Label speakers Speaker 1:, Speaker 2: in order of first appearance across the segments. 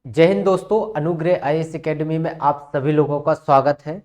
Speaker 1: जय हिंद दोस्तों, अनुग्रह आईएएस एकेडमी में आप सभी लोगों का स्वागत है।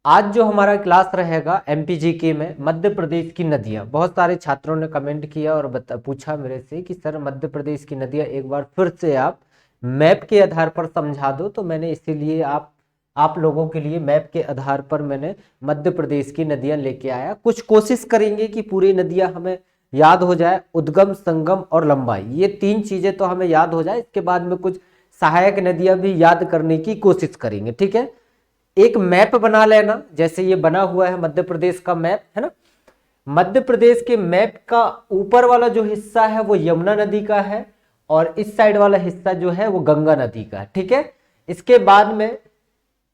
Speaker 1: आज जो हमारा क्लास रहेगा एमपीजीके में मध्य प्रदेश की नदियां। बहुत सारे छात्रों ने कमेंट किया और पूछा मेरे से कि सर मध्य प्रदेश की नदियां एक बार फिर से आप मैप के आधार पर समझा दो। तो मैंने इसीलिए आप लोगों के लिए मैप के आधार पर मैंने मध्य प्रदेश की नदियां लेके आया। कुछ कोशिश करेंगे कि पूरी नदियां हमें याद हो जाए, उद्गम, संगम और लंबाई, ये तीन चीजें तो हमें याद हो जाए। इसके बाद में कुछ सहायक नदियां भी याद करने की कोशिश करेंगे, ठीक है। एक मैप बना लेना, जैसे ये बना हुआ है मध्य प्रदेश का मैप, है ना। मध्य प्रदेश के मैप का ऊपर वाला जो हिस्सा है वो यमुना नदी का है और इस साइड वाला हिस्सा जो है वो गंगा नदी का है, ठीक है। इसके बाद में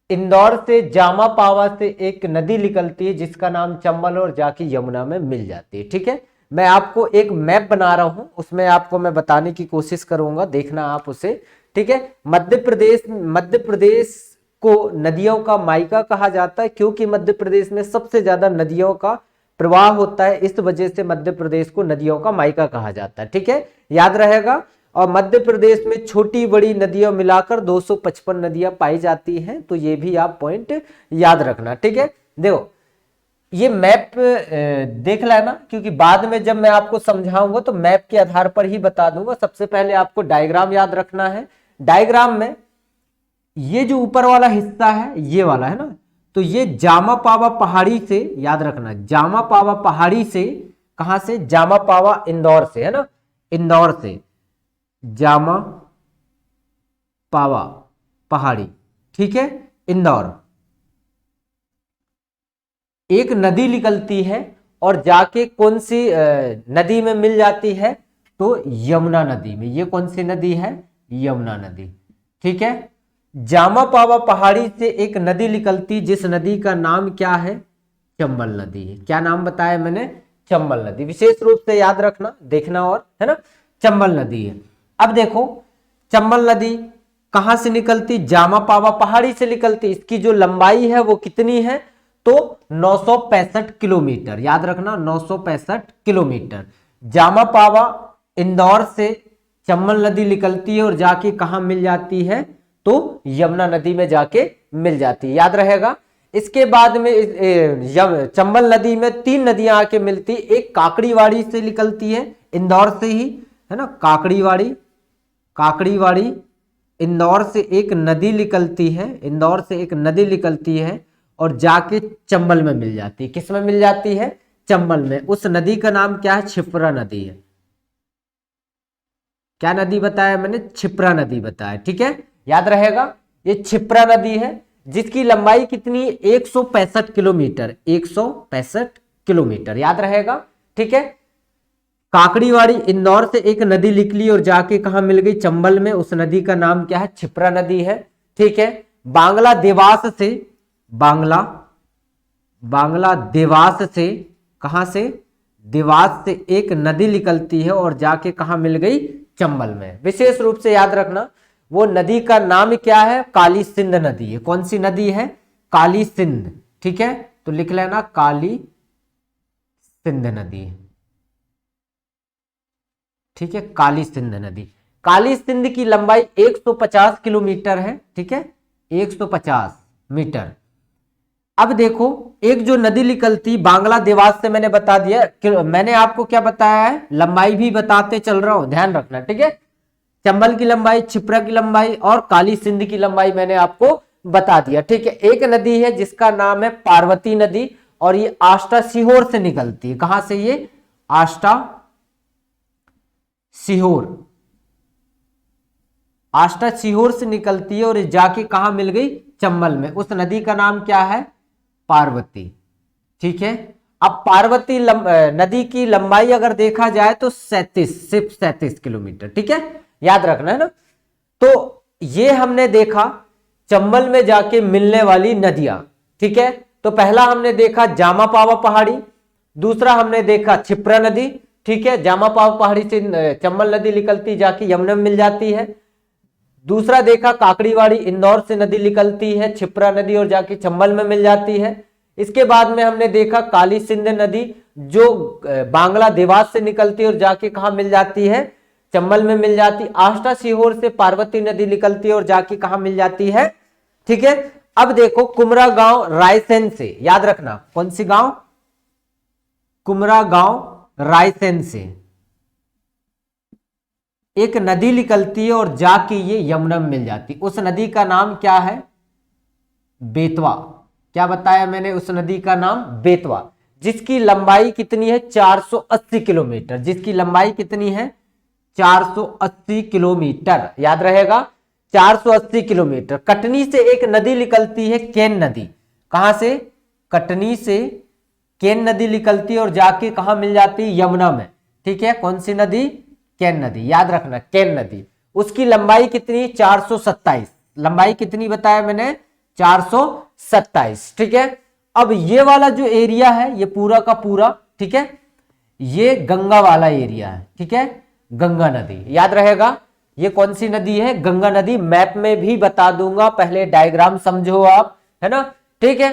Speaker 1: इंदौर से जामा पावा से एक नदी निकलती है जिसका नाम चंबल और जाके यमुना में मिल जाती है, ठीक है। मैं आपको एक मैप बना रहा हूं, उसमें आपको मैं बताने की कोशिश करूंगा, देखना आप उसे, ठीक है। मध्य प्रदेश को नदियों का मायका कहा जाता है क्योंकि मध्य प्रदेश में सबसे ज्यादा नदियों का प्रवाह होता है, इस वजह से मध्य प्रदेश को नदियों का मायका कहा जाता है, ठीक है, याद रहेगा। और मध्य प्रदेश में छोटी बड़ी नदियां मिलाकर 255 नदियां पाई जाती हैं, तो ये भी आप पॉइंट याद रखना, ठीक है। देखो ये मैप देख लेना, क्योंकि बाद में जब मैं आपको समझाऊंगा तो मैप के आधार पर ही बता दूंगा। सबसे पहले आपको डायग्राम याद रखना है। डायग्राम में ये जो ऊपर वाला हिस्सा है ये वाला है ना, तो ये जामा पावा पहाड़ी से, याद रखना, जामा पावा पहाड़ी से, कहां से, जामा पावा इंदौर से, है ना, इंदौर से जामा पावा पहाड़ी, ठीक है, इंदौर एक नदी निकलती है और जाके कौन सी नदी में मिल जाती है, तो यमुना नदी में। ये कौन सी नदी है, यमुना नदी, ठीक है। जामा पावा पहाड़ी से एक नदी निकलती जिस नदी का नाम क्या है, चंबल नदी है। क्या नाम बताया मैंने, चंबल नदी, विशेष रूप से याद रखना, देखना, और है ना, चंबल नदी है। अब देखो चंबल नदी कहां से निकलती, जामा पावा पहाड़ी से निकलती। इसकी जो लंबाई है वो कितनी है, तो 965 किलोमीटर, याद रखना, 965 किलोमीटर। जामा पावा इंदौर से चंबल नदी निकलती है और जाके कहां मिल जाती है, तो यमुना नदी में जाके मिल जाती है, याद रहेगा। इसके बाद में चंबल नदी में तीन नदियां आके मिलती, एक काकड़ीवाड़ी से निकलती है इंदौर से ही, है ना, काकड़ीवाड़ी इंदौर से एक नदी निकलती है, इंदौर से एक नदी निकलती है और जाके चंबल में मिल जाती है। किस में मिल जाती है, चंबल में। उस नदी का नाम क्या है, क्षिप्रा नदी है। क्या नदी बताया मैंने, क्षिप्रा नदी बताया, ठीक है, याद रहेगा। ये क्षिप्रा नदी है जिसकी लंबाई कितनी है, 165 किलोमीटर, 165 किलोमीटर, याद रहेगा, ठीक है। काकड़ीवाड़ी इंदौर से एक नदी निकली और जाके कहां मिल गई, चंबल में। उस नदी का नाम क्या है, क्षिप्रा नदी है, ठीक है। बांग्ला देवास से कहां से, देवास से एक नदी निकलती है और जाके कहां मिल गई, चंबल में। विशेष रूप से याद रखना वो नदी का नाम क्या है, काली सिंध नदी है। कौन सी नदी है, काली सिंध, ठीक है, तो लिख लेना काली सिंध नदी, ठीक है, काली सिंध नदी। काली सिंध की लंबाई 150 किलोमीटर है, ठीक है, 150 मीटर। अब देखो एक जो नदी निकलती बांग्ला देवास से, मैंने बता दिया, मैंने आपको क्या बताया है, लंबाई भी बताते चल रहा हूं, ध्यान रखना, ठीक है। चंबल की लंबाई, क्षिप्रा की लंबाई और काली सिंध की लंबाई मैंने आपको बता दिया, ठीक है। एक नदी है जिसका नाम है पार्वती नदी और ये आष्टा सीहोर से निकलती है। कहां से, ये आष्टा सीहोर से निकलती है और जाके कहां मिल गई, चंबल में। उस नदी का नाम क्या है, पार्वती, ठीक है। अब पार्वती नदी की लंबाई अगर देखा जाए तो सिर्फ 37 किलोमीटर, ठीक है, याद रखना, है ना। तो ये हमने देखा चंबल में जाके मिलने वाली नदियां, ठीक है। तो पहला हमने देखा जामा पावा पहाड़ी, दूसरा हमने देखा क्षिप्रा नदी, ठीक है, जामा पावा पहाड़ी से चंबल नदी निकलती जाके यमुना में मिल जाती है। दूसरा देखा काकड़ीवाड़ी इंदौर से नदी निकलती है, क्षिप्रा नदी और जाके चंबल में मिल जाती है। इसके बाद में हमने देखा काली सिंध नदी जो बांग्ला देवास से निकलती है और जाके कहां मिल जाती है, चंबल में मिल जाती। आष्टा सीहोर से पार्वती नदी निकलती है और जाके कहां मिल जाती है, ठीक है। अब देखो कुमरा गांव रायसेन से, याद रखना कौन सी गांव, कुमरा गांव रायसेन से एक नदी निकलती है और जाके ये यमुना में मिल जाती। उस नदी का नाम क्या है, बेतवा। क्या बताया मैंने, उस नदी का नाम बेतवा, जिसकी लंबाई कितनी है 480 किलोमीटर, जिसकी लंबाई कितनी है 480 किलोमीटर, याद रहेगा 480 किलोमीटर। कटनी से एक नदी निकलती है केन नदी, कहां से, कटनी से केन नदी निकलती है और जाके कहां मिल जाती है, यमुना में, ठीक है। कौन सी नदी, केन नदी, याद रखना केन नदी। उसकी लंबाई कितनी 427, लंबाई कितनी बताया मैंने 427, ठीक है। अब ये वाला जो एरिया है ये पूरा का पूरा, ठीक है, ये गंगा वाला एरिया है, ठीक है, गंगा नदी, याद रहेगा। ये कौन सी नदी है, गंगा नदी। मैप में भी बता दूंगा, पहले डायग्राम समझो आप, है ना, ठीक है।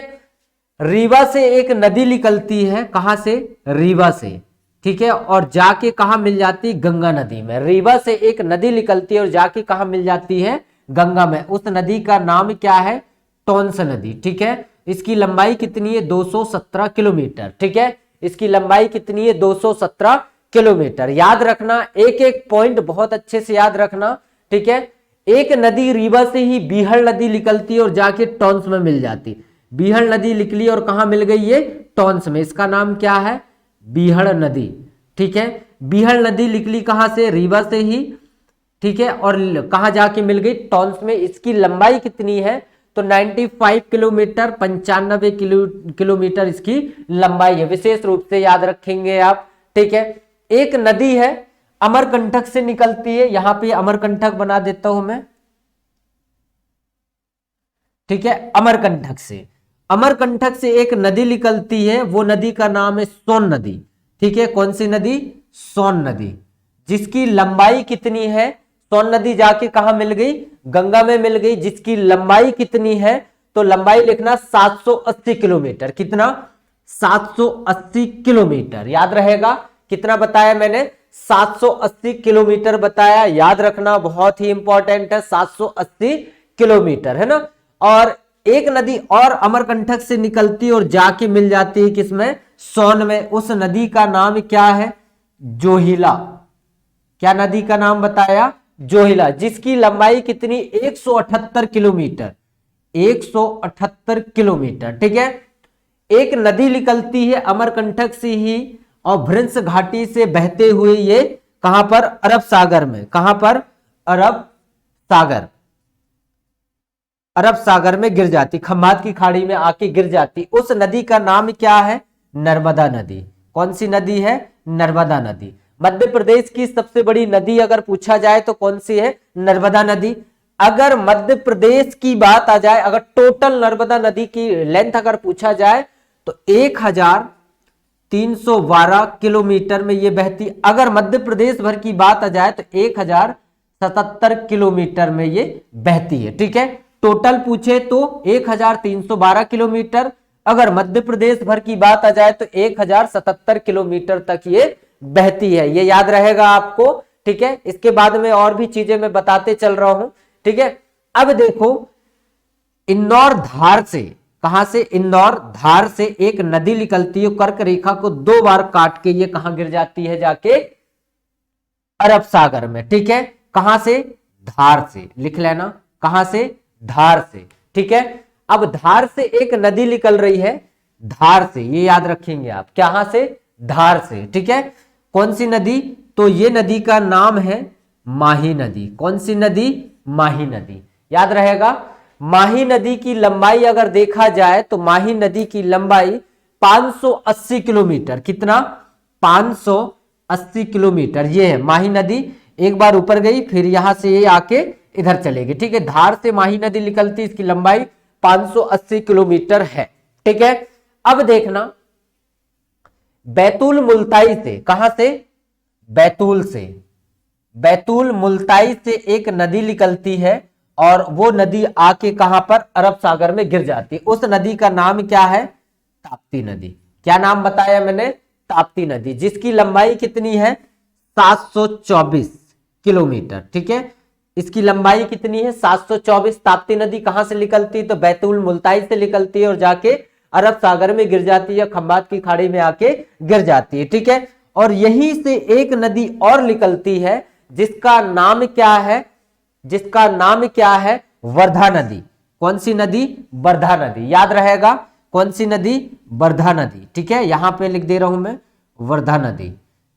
Speaker 1: रीवा से एक नदी निकलती है, कहां से, रीवा से, ठीक है, और जाके कहां मिल जाती, गंगा नदी में। रीवा से एक नदी निकलती है और जाके कहां मिल जाती है, गंगा में। उस नदी का नाम क्या है, टोंस नदी, ठीक है। इसकी लंबाई कितनी है 217 किलोमीटर, ठीक है, इसकी लंबाई कितनी है 217 किलोमीटर। याद रखना, एक एक पॉइंट बहुत अच्छे से याद रखना, ठीक है। एक नदी रीवा से ही बीहड़ नदी निकलती है और जाके टोंस में मिल जाती। बीहड़ नदी निकली और कहां मिल गई ये, टोंस में। इसका नाम क्या है, बीहड़ नदी, ठीक है। बीहड़ नदी निकली कहां से, रीवा से ही, ठीक है, और कहां जाके मिल गई, टोंस में। इसकी लंबाई कितनी है तो 95 किलोमीटर, 95 किलोमीटर इसकी लंबाई है। विशेष रूप से याद रखेंगे आप, ठीक है। एक नदी है अमरकंटक से निकलती है, यहां पे अमरकंटक बना देता हूं मैं, ठीक है। अमरकंटक से, अमरकंटक से एक नदी निकलती है, वो नदी का नाम है सोन नदी, ठीक है। कौन सी नदी, सोन नदी, जिसकी लंबाई कितनी है, सोन नदी जाके कहां मिल गई, गंगा में मिल गई, जिसकी लंबाई कितनी है तो लंबाई लिखना 780 किलोमीटर, कितना 780 किलोमीटर, याद रहेगा। कितना बताया मैंने, 780 किलोमीटर बताया, याद रखना, बहुत ही इंपॉर्टेंट है, 780 किलोमीटर, है ना। और एक नदी और अमरकंटक से निकलती और जाके मिल जाती है किसमें, सोन में। उस नदी का नाम क्या है, जोहिला। क्या नदी का नाम बताया, जोहिला, जिसकी लंबाई कितनी 178 किलोमीटर, 178 किलोमीटर, ठीक है। एक नदी निकलती है अमरकंटक से ही और भ्रंश घाटी से बहते हुए ये कहां पर, अरब सागर में, कहां पर, अरब सागर, अरब सागर में गिर जाती, खम्बात की खाड़ी में आके गिर जाती। उस नदी का नाम क्या है, नर्मदा नदी। कौन सी नदी है, नर्मदा नदी। मध्य प्रदेश की सबसे बड़ी नदी अगर पूछा जाए तो कौन सी है, नर्मदा नदी। अगर मध्य प्रदेश की बात आ जाए, अगर टोटल नर्मदा नदी की लेंथ अगर पूछा जाए तो 1312 किलोमीटर में ये बहती। अगर मध्य प्रदेश भर की बात आ जाए तो 1077 किलोमीटर में ये बहती है, ठीक है। टोटल पूछे तो 1312 किलोमीटर, अगर मध्य प्रदेश भर की बात आ जाए तो 1077 किलोमीटर तक ये बहती है, ये याद रहेगा आपको, ठीक है। इसके बाद में और भी चीजें मैं बताते चल रहा हूं, ठीक है। अब देखो, इंदौर धार से, कहां से, इंदौर धार से एक नदी निकलती है, कर्क रेखा को 2 बार काट के ये कहां गिर जाती है, जाके अरब सागर में, ठीक है। कहां से, धार से, लिख लेना, कहां से, धार से, ठीक है। अब धार से एक नदी निकल रही है, धार से, ये याद रखेंगे आप, कहां से, धार से, ठीक है। कौन सी नदी, तो ये नदी का नाम है माही नदी। कौन सी नदी, माही नदी, याद रहेगा। माही नदी की लंबाई अगर देखा जाए तो माही नदी की लंबाई 580 किलोमीटर, कितना 580 किलोमीटर, ये है माही नदी। एक बार ऊपर गई फिर यहां से ये आके इधर चलेगी, ठीक है। धार से माही नदी निकलती, इसकी लंबाई 580 किलोमीटर है, ठीक है। अब देखना, बैतूल मुल्ताई से, कहां से, बैतूल से, बैतूल मुल्ताई से एक नदी निकलती है और वो नदी आके कहां पर, अरब सागर में गिर जाती है। उस नदी का नाम क्या है, ताप्ती नदी। क्या नाम बताया मैंने, ताप्ती नदी, जिसकी लंबाई कितनी है 724, किलोमीटर। ठीक है, इसकी लंबाई कितनी है 724। ताप्ती नदी कहां से निकलती है तो बैतूल मुल्ताई से निकलती है और जाके अरब सागर में गिर जाती है, खंबात की खाड़ी में आके गिर जाती है। ठीक है, और यहीं से एक नदी और निकलती है जिसका नाम क्या है, जिसका नाम क्या है, वर्धा नदी। कौन सी नदी? वर्धा नदी। याद रहेगा कौन सी नदी? वर्धा नदी। ठीक है, यहां पे लिख दे रहा हूं मैं वर्धा नदी।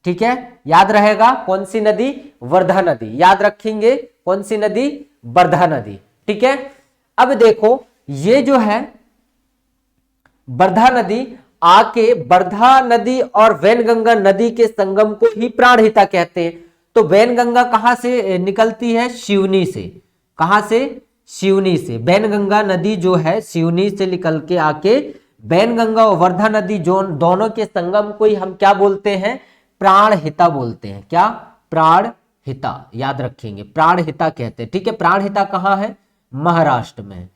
Speaker 1: ठीक है, याद रहेगा कौन सी नदी? वर्धा नदी। याद रखेंगे कौन सी नदी? वर्धा नदी। ठीक है, अब देखो ये जो है वर्धा नदी आके वर्धा नदी और वैनगंगा नदी के संगम को ही प्राणहिता कहते हैं। तो वैनगंगा कहां से निकलती है? सिवनी से। कहां से? सिवनी से। वैनगंगा नदी जो है सिवनी से निकल के आके वैनगंगा और वर्धा नदी जो दोनों के संगम को ही हम क्या बोलते हैं? प्राणहिता बोलते हैं। क्या? प्राणहिता। याद रखेंगे प्राणहिता कहते हैं। ठीक है, प्राणहिता कहां है? महाराष्ट्र में।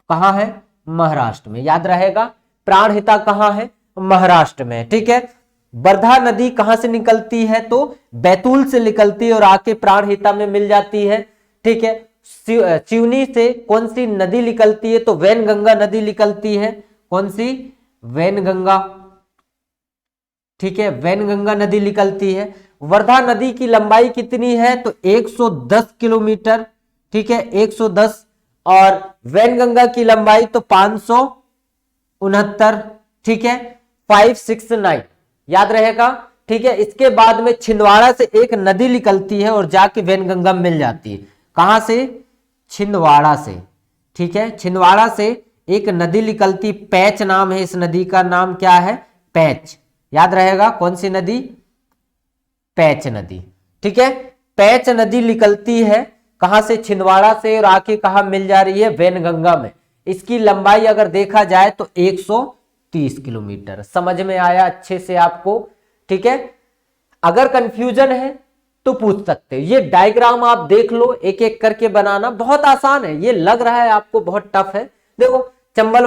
Speaker 1: कहां है? महाराष्ट्र में। याद रहेगा प्राणहिता कहां है? महाराष्ट्र में। ठीक है, वर्धा नदी कहां से निकलती है तो बैतूल से निकलती है और आके प्राणहिता में मिल जाती है। ठीक है, सिवनी से कौन सी नदी निकलती है तो वैनगंगा नदी निकलती है। कौन सी? वैनगंगा। ठीक है, वैनगंगा नदी निकलती है। वर्धा नदी की लंबाई कितनी है तो 110 किलोमीटर। ठीक है, 110। और वैनगंगा की लंबाई तो 569। ठीक है, 569। याद रहेगा। ठीक है, इसके बाद में छिंदवाड़ा से एक नदी निकलती है और जाके वैनगंगा में मिल जाती है। कहां से? छिंदवाड़ा से। ठीक है, छिंदवाड़ा से एक नदी निकलती, पैच नाम है इस नदी का। नाम क्या है? पैच। याद रहेगा कौन सी नदी? पैच नदी। ठीक है, पैच नदी निकलती है कहां से? छिंदवाड़ा से और आके कहां मिल जा रही है? वैनगंगा में। इसकी लंबाई अगर देखा जाए तो 130 किलोमीटर। समझ में आया अच्छे से आपको? ठीक है, अगर कंफ्यूजन है तो पूछ सकते हो। ये डायग्राम आप देख लो, एक एक करके बनाना बहुत आसान है। ये लग रहा है आपको बहुत टफ है। देखो चंबल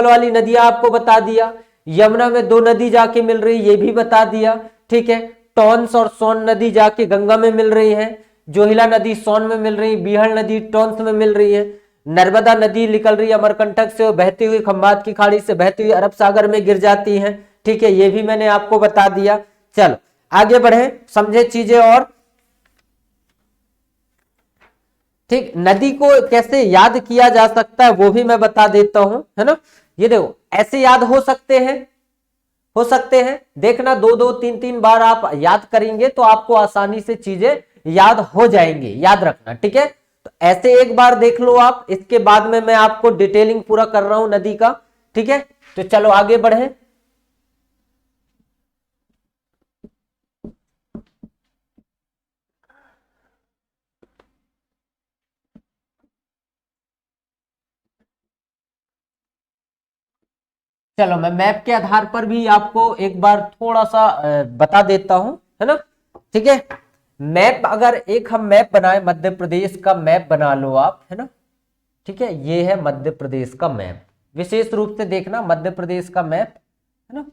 Speaker 1: वाली नदियां आपको बता दिया, यमुना में 2 नदी जाके मिल रही ये भी बता दिया। ठीक है, टॉन्स और सोन नदी जाके गंगा में मिल रही है, जोहिला नदी सोन में मिल रही, बीहड़ नदी टॉन्स में मिल रही है, नर्मदा नदी निकल रही है अमरकंटक से और बहती हुई खंबात की खाड़ी से बहती हुई अरब सागर में गिर जाती है। ठीक है, ये भी मैंने आपको बता दिया। चलो आगे बढ़े, समझे चीजें और। ठीक, नदी को कैसे याद किया जा सकता है वो भी मैं बता देता हूं, है ना। ये देखो ऐसे याद हो सकते हैं। देखना 2-2 3-3 बार आप याद करेंगे तो आपको आसानी से चीजें याद हो जाएंगे। याद रखना। ठीक है, तो ऐसे एक बार देख लो आप, इसके बाद में मैं आपको डिटेलिंग पूरा कर रहा हूं नदी का। ठीक है, तो चलो आगे बढ़े। चलो मैं मैप के आधार पर भी आपको एक बार थोड़ा सा बता देता हूं, है ना। ठीक है, मैप अगर एक हम मैप बनाए, मध्य प्रदेश का मैप बना लो आप, है ना। ठीक है, ये है मध्य प्रदेश का मैप। विशेष रूप से देखना मध्य प्रदेश का मैप, है ना।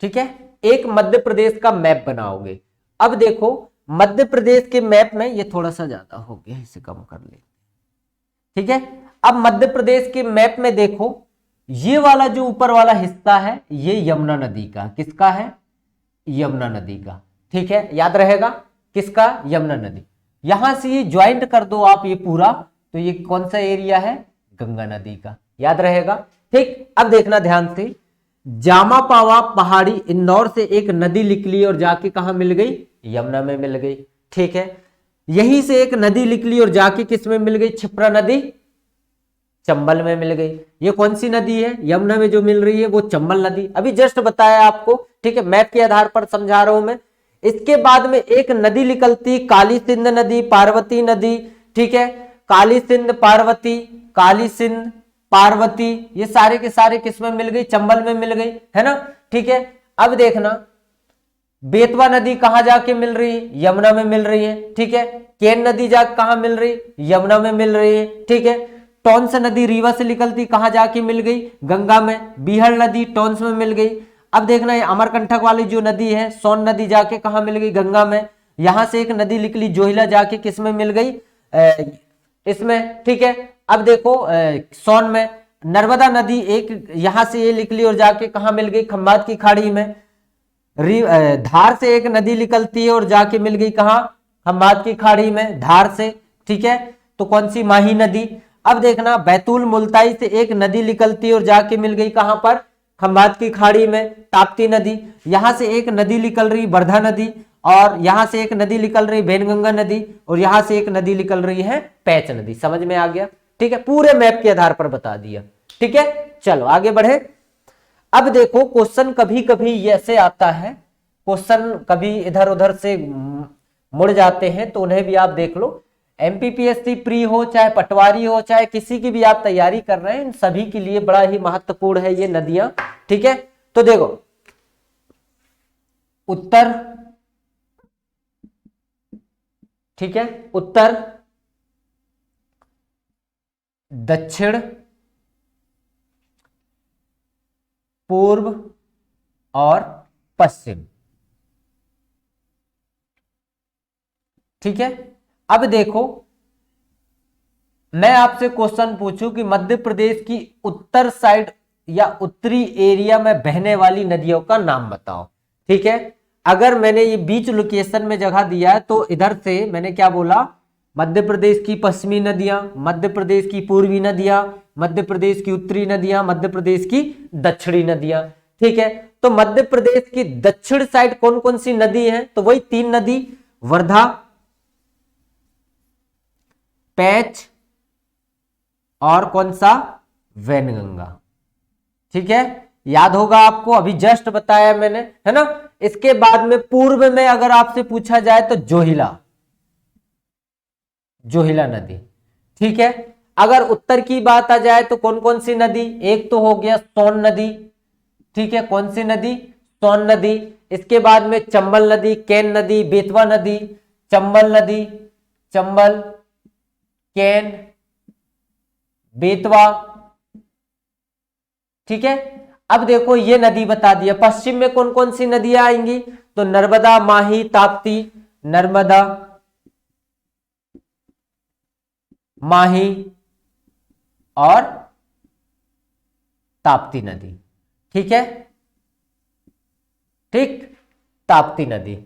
Speaker 1: ठीक है, एक मध्य प्रदेश का मैप बनाओगे। अब देखो मध्य प्रदेश के मैप में ये थोड़ा सा ज्यादा हो गया, इसे कम कर ले। ठीक है, अब मध्य प्रदेश के मैप में देखो ये वाला जो ऊपर वाला हिस्सा है ये यमुना नदी का। किसका है? यमुना नदी का। ठीक है, याद रहेगा किसका? यमुना नदी। यहां से ये ज्वाइंट कर दो आप ये पूरा, तो ये कौन सा एरिया है? गंगा नदी का। याद रहेगा। ठीक, अब देखना ध्यान से, जामा पावा पहाड़ी इंदौर से एक नदी निकली और जाके कहां मिल गई? यमुना में मिल गई। ठीक है, यहीं से एक नदी निकली और जाके किस में मिल गई? क्षिप्रा नदी चंबल में मिल गई। ये कौन सी नदी है? यमुना में जो मिल रही है वो चंबल नदी। अभी जस्ट बताया आपको। ठीक है, मैप के आधार पर समझा रहा हूं मैं। इसके बाद में एक नदी निकलती, काली सिंध नदी, पार्वती नदी। ठीक है, काली सिंध पार्वती, काली सिंध पार्वती, ये सारे के सारे किस में मिल गई? चंबल में मिल गई, है ना। ठीक है, अब देखना बेतवा नदी कहां जाके मिल रही है? यमुना में मिल रही है। ठीक है, केन नदी जाके कहां मिल रही? यमुना में मिल रही है। ठीक है, टॉन्स नदी रीवा से निकलती, कहां जाके मिल गई, गंगा में। बीहड़ नदी टॉन्स में मिल गई। अब देखना ये अमरकंटक वाली जो नदी है, सोन नदी जाके कहां मिल गई, गंगा में। यहां से एक नदी निकली जोहिला, जाके किस में मिल गई, इसमें, ठीक है। अब देखो सोन में। नर्मदा नदी एक यहां से ये निकली और जाके कहां मिल गई, खंभात की खाड़ी में। धार से एक नदी निकलती है और जाके मिल गई कहां, खंभात की खाड़ी में, धार से, ठीक है। तो कौन सी, माही नदी। अब देखना बैतूल मुल्ताई से एक नदी निकलती है और जाके मिल गई कहां पर, खंभात की खाड़ी में, ताप्ती नदी। यहां से एक नदी निकल रही वर्धा नदी, और यहां से एक नदी निकल रही वैनगंगा नदी, और यहां से एक नदी निकल रही है पैंच नदी। समझ में आ गया, ठीक है, पूरे मैप के आधार पर बता दिया, ठीक है। चलो आगे बढ़े। अब देखो क्वेश्चन कभी कभी ऐसे आता है, क्वेश्चन कभी इधर उधर से मुड़ जाते हैं, तो उन्हें भी आप देख लो। एमपीपीएससी प्री हो, चाहे पटवारी हो, चाहे किसी की भी आप तैयारी कर रहे हैं, इन सभी के लिए बड़ा ही महत्वपूर्ण है ये नदियां, ठीक है। तो देखो उत्तर, ठीक है, उत्तर, दक्षिण, पूर्व और पश्चिम, ठीक है। अब देखो मैं आपसे क्वेश्चन पूछूं कि मध्य प्रदेश की उत्तर साइड या उत्तरी एरिया में बहने वाली नदियों का नाम बताओ, ठीक है। अगर मैंने ये बीच लोकेशन में जगह दिया है, तो इधर से मैंने क्या बोला, मध्य प्रदेश की पश्चिमी नदियां, मध्य प्रदेश की पूर्वी नदियां, मध्य प्रदेश की उत्तरी नदियां, मध्य प्रदेश की दक्षिणी नदियां, ठीक है। तो मध्य प्रदेश की दक्षिण साइड कौन कौन सी नदी है, तो वही 3 नदी, वर्धा, पैंच और कौन सा, वैनगंगा, ठीक है। याद होगा आपको, अभी जस्ट बताया मैंने, है ना। इसके बाद में पूर्व में अगर आपसे पूछा जाए तो जोहिला, जोहिला नदी, ठीक है। अगर उत्तर की बात आ जाए तो कौन कौन सी नदी, एक तो हो गया सोन नदी, ठीक है, कौन सी नदी, सोन नदी। इसके बाद में चंबल नदी, केन नदी, बेतवा नदी, चंबल नदी, चंबल, केन, बेतवा, ठीक है। अब देखो ये नदी बता दिया। पश्चिम में कौन कौन सी नदियां आएंगी, तो नर्मदा, माही, ताप्ती, नर्मदा, माही और ताप्ती नदी, ठीक है, ठीक, ताप्ती नदी।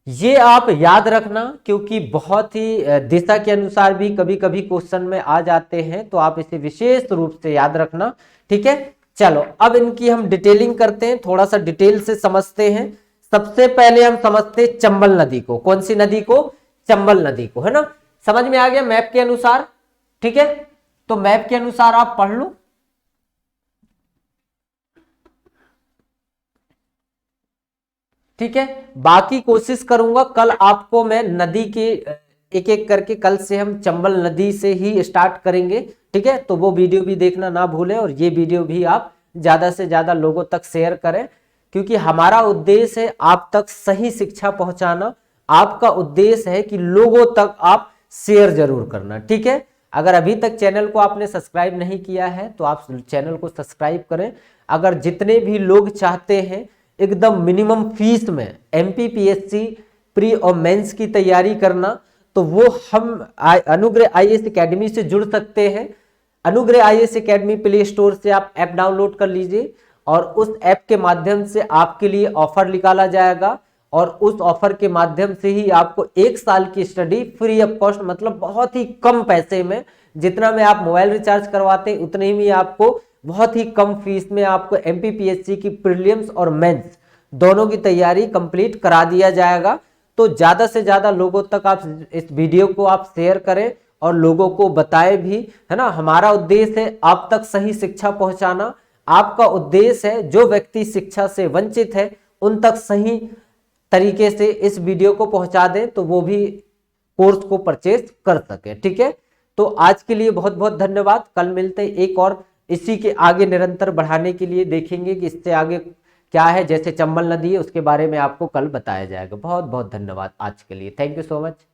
Speaker 1: ये आप याद रखना, क्योंकि बहुत ही दिशा के अनुसार भी कभी कभी क्वेश्चन में आ जाते हैं, तो आप इसे विशेष रूप से याद रखना, ठीक है। चलो अब इनकी हम डिटेलिंग करते हैं, थोड़ा सा डिटेल से समझते हैं। सबसे पहले हम समझते हैं चंबल नदी को। कौन सी नदी को, चंबल नदी को, है ना। समझ में आ गया मैप के अनुसार, ठीक है। तो मैप के अनुसार आप पढ़ लो, ठीक है। बाकी कोशिश करूंगा कल आपको मैं नदी के एक एक करके, कल से हम चंबल नदी से ही स्टार्ट करेंगे, ठीक है। तो वो वीडियो भी देखना ना भूलें, और ये वीडियो भी आप ज्यादा से ज्यादा लोगों तक शेयर करें, क्योंकि हमारा उद्देश्य है आप तक सही शिक्षा पहुंचाना। आपका उद्देश्य है कि लोगों तक आप शेयर जरूर करना, ठीक है। अगर अभी तक चैनल को आपने सब्सक्राइब नहीं किया है तो आप चैनल को सब्सक्राइब करें। अगर जितने भी लोग चाहते हैं एकदम मिनिमम फीस में एमपीपीएससी प्री और मेंस की तैयारी करना, तो वो हम अनुग्रह आईएएस एकेडमी से जुड़ सकते हैं। अनुग्रह आईएएस एकेडमी प्ले स्टोर से आप ऐप डाउनलोड कर लीजिए, और उस ऐप के माध्यम से आपके लिए ऑफर निकाला जाएगा, और उस ऑफर के माध्यम से ही आपको 1 साल की स्टडी फ्री ऑफ कॉस्ट, मतलब बहुत ही कम पैसे में, जितना में आप मोबाइल रिचार्ज करवाते हैं उतने में आपको बहुत ही कम फीस में आपको एमपीपीएससी की प्रीलिम्स और मेंस दोनों की तैयारी कंप्लीट करा दिया जाएगा। तो ज्यादा से ज्यादा लोगों तक आप इस वीडियो को आप शेयर करें और लोगों को बताएं भी, है ना। हमारा उद्देश्य है आप तक सही शिक्षा पहुंचाना। आपका उद्देश्य है जो व्यक्ति शिक्षा से वंचित है उन तक सही तरीके से इस वीडियो को पहुंचा दें, तो वो भी कोर्स को परचेज कर सके, ठीक है। तो आज के लिए बहुत बहुत धन्यवाद। कल मिलते हैं एक और इसी के आगे निरंतर बढ़ाने के लिए, देखेंगे कि इससे आगे क्या है। जैसे चंबल नदी है उसके बारे में आपको कल बताया जाएगा। बहुत बहुत धन्यवाद आज के लिए, थैंक यू सो मच।